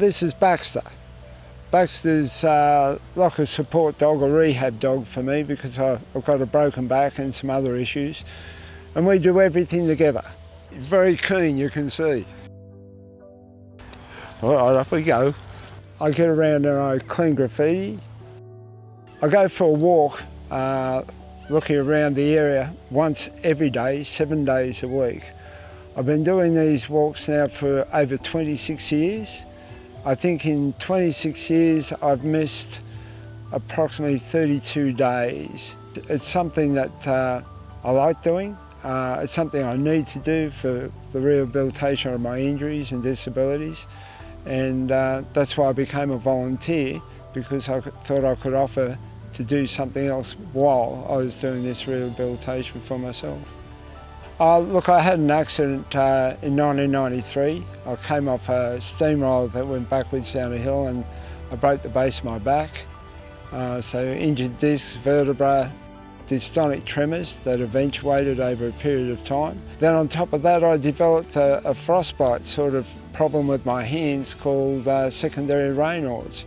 This is Baxter. Baxter's like a support dog, a rehab dog for me because I've got a broken back and some other issues. And we do everything together. He's very keen, you can see. All right, off we go. I get around and I clean graffiti. I go for a walk, looking around the area once every day, 7 days a week. I've been doing these walks now for over 26 years. I think in 26 years I've missed approximately 32 days. It's something that I like doing. It's something I need to do for the rehabilitation of my injuries and disabilities. And that's why I became a volunteer, because I thought I could offer to do something else while I was doing this rehabilitation for myself. Look, I had an accident in 1993. I came off a steamroller that went backwards down a hill and I broke the base of my back. So injured discs, vertebra, dystonic tremors that eventuated over a period of time. Then on top of that, I developed a frostbite sort of problem with my hands called secondary Raynaud's.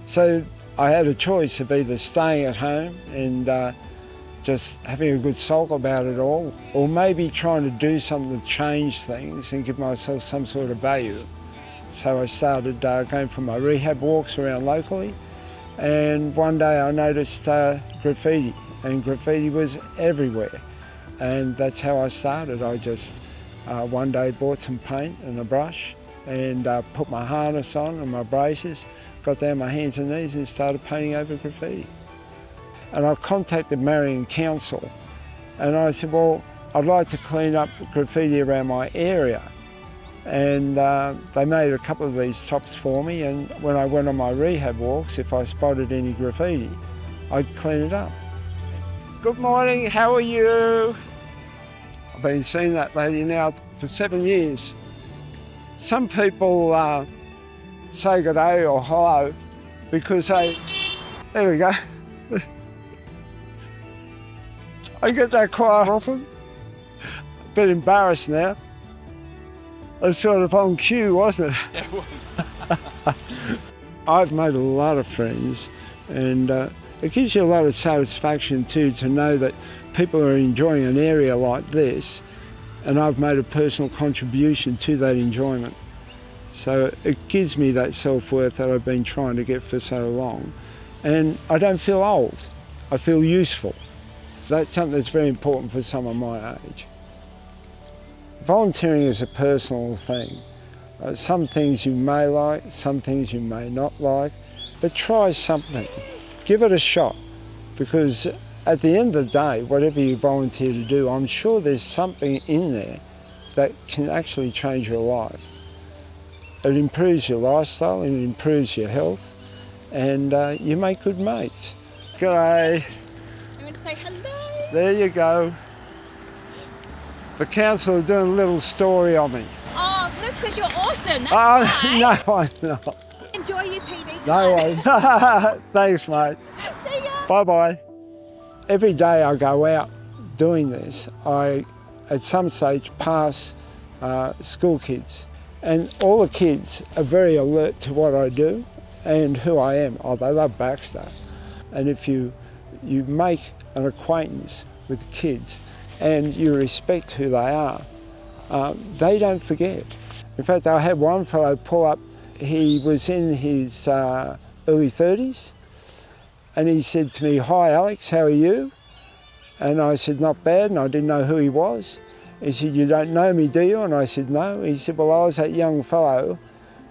So I had a choice of either staying at home and just having a good sulk about it all, or maybe trying to do something to change things and give myself some sort of value. So I started going for my rehab walks around locally, and one day I noticed graffiti, and graffiti was everywhere. And that's how I started. I just one day bought some paint and a brush and put my harness on and my braces, got down my hands and knees and started painting over graffiti. And I contacted Marion Council and I said, well, I'd like to clean up graffiti around my area. And they made a couple of these tops for me, and when I went on my rehab walks, if I spotted any graffiti, I'd clean it up. Good morning, how are you? I've been seeing that lady now for 7 years. Some people say good day or hello because there we go. I get that quite often. A bit embarrassed now. It was sort of on cue, wasn't it? Yeah, it was. I've made a lot of friends, and it gives you a lot of satisfaction too to know that people are enjoying an area like this, and I've made a personal contribution to that enjoyment. So it gives me that self-worth that I've been trying to get for so long. And I don't feel old, I feel useful. That's something that's very important for someone my age. Volunteering is a personal thing. Some things you may like, some things you may not like, but try something. Give it a shot, because at the end of the day, whatever you volunteer to do, I'm sure there's something in there that can actually change your life. It improves your lifestyle, it improves your health, and you make good mates. G'day. I'm going to say hello. There you go. The council are doing a little story on me. Oh, well, that's because you're awesome. That's why. No, I'm not. Enjoy your TV tonight. No worries. Thanks, mate. See ya. Bye-bye. Every day I go out doing this, I, at some stage, pass school kids. And all the kids are very alert to what I do and who I am. Oh, they love Baxter. And if you make an acquaintance with kids and you respect who they are, they don't forget. In fact, I had one fellow pull up, he was in his early 30s, and he said to me, "Hi Alex, how are you?" And I said, "Not bad," and I didn't know who he was. He said, "You don't know me, do you?" And I said, "No." He said, "Well, I was that young fellow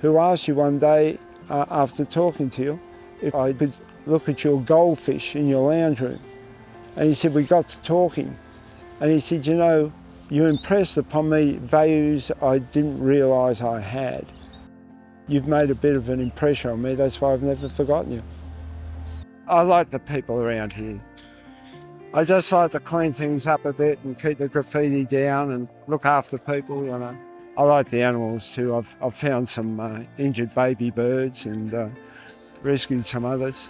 who asked you one day after talking to you if I could look at your goldfish in your lounge room." And he said, "We got to talking." And he said, "You know, you impressed upon me values I didn't realise I had. You've made a bit of an impression on me, that's why I've never forgotten you." I like the people around here. I just like to clean things up a bit and keep the graffiti down and look after people, you know. I like the animals too. I've found some injured baby birds and rescued some others.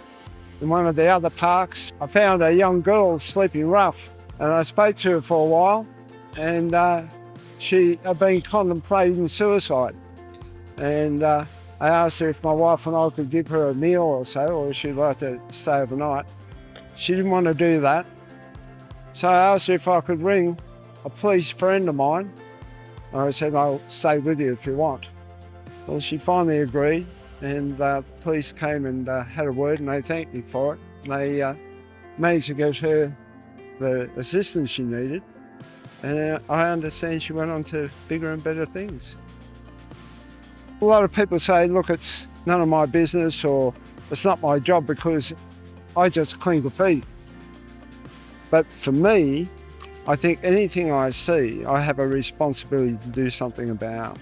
In one of the other parks, I found a young girl sleeping rough, and I spoke to her for a while, and she had been contemplating suicide. And I asked her if my wife and I could give her a meal or so, or she'd like to stay overnight. She didn't want to do that. So I asked her if I could ring a police friend of mine. And I said, I'll stay with you if you want. Well, she finally agreed, and the police came and had a word, and they thanked me for it. And they managed to get her the assistance she needed. And I understand she went on to bigger and better things. A lot of people say, look, it's none of my business, or it's not my job because I just clean graffiti. But for me, I think anything I see, I have a responsibility to do something about.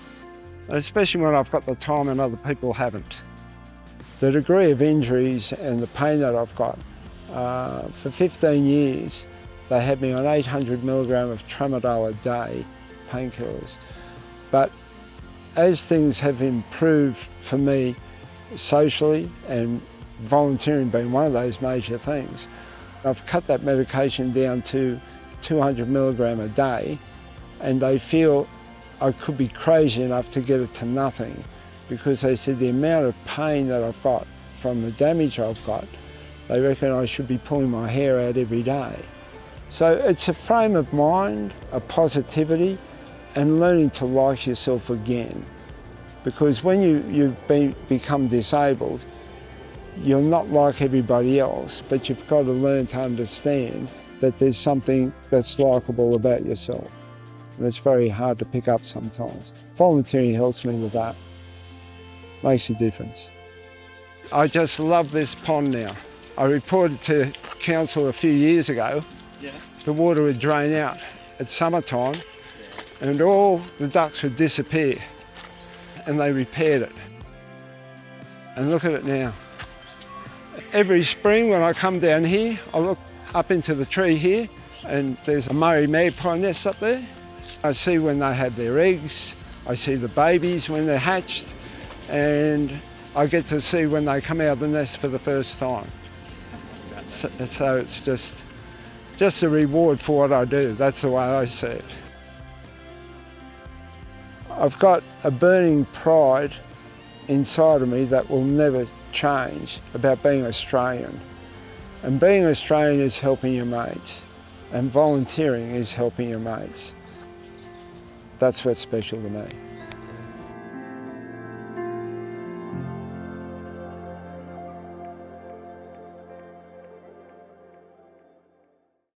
And especially when I've got the time and other people haven't. The degree of injuries and the pain that I've got, for 15 years, they had me on 800 milligram of tramadol a day, painkillers. But as things have improved for me socially, and volunteering being one of those major things, I've cut that medication down to 200 milligram a day, and they feel I could be crazy enough to get it to nothing, because they said the amount of pain that I've got from the damage I've got, they reckon I should be pulling my hair out every day. So it's a frame of mind, a positivity, and learning to like yourself again. Because when you become disabled, you're not like everybody else, but you've got to learn to understand that there's something that's likeable about yourself. And it's very hard to pick up sometimes. Volunteering helps me with that. Makes a difference. I just love this pond now. I reported to council a few years ago. Yeah. The water would drain out at summertime, and all the ducks would disappear, and they repaired it. And look at it now. Every spring when I come down here, I look up into the tree here, and there's a Murray magpie nest up there. I see when they have their eggs, I see the babies when they're hatched, and I get to see when they come out of the nest for the first time. So it's just a reward for what I do. That's the way I see it. I've got a burning pride inside of me that will never change about being Australian. And being Australian is helping your mates, and volunteering is helping your mates. That's what's special to me.